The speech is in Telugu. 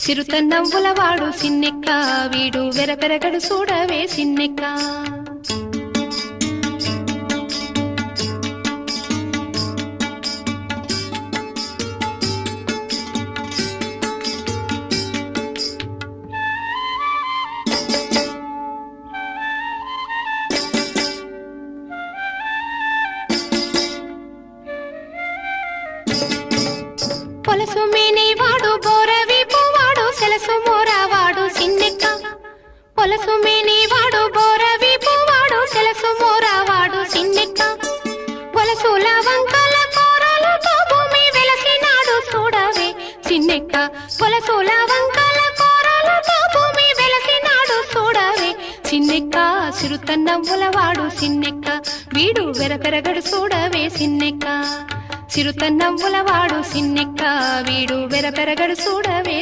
చిరుత నవ్వులవాడు సిన్నెక్క వీడు వెరపెరగడు చూడవే సిన్నెక్క పొలసు మేనేవాడు బోరవీపు వాడు సెలసు మోరావాడు సిన్నెక్క పొలసు మేనేవాడు బోరవీపు వాడు సెలసు మోరావాడు సిన్నెక్క పొలసుల వంకల కోరలతో భూమి వెలసినాడు చూడవే సిన్నెక్క పొలసుల వంకల కోరలతో భూమి వెలసినాడు చూడవే సిన్నెక్క చిరుత నవ్వులవాడు సిన్నెక్క వీడు వెరపెరగడు చూడవే సిన్నెక్క చిరుత నవ్వులవాడు సిన్నెక్క వీడు వెరపెరగడు చూడవే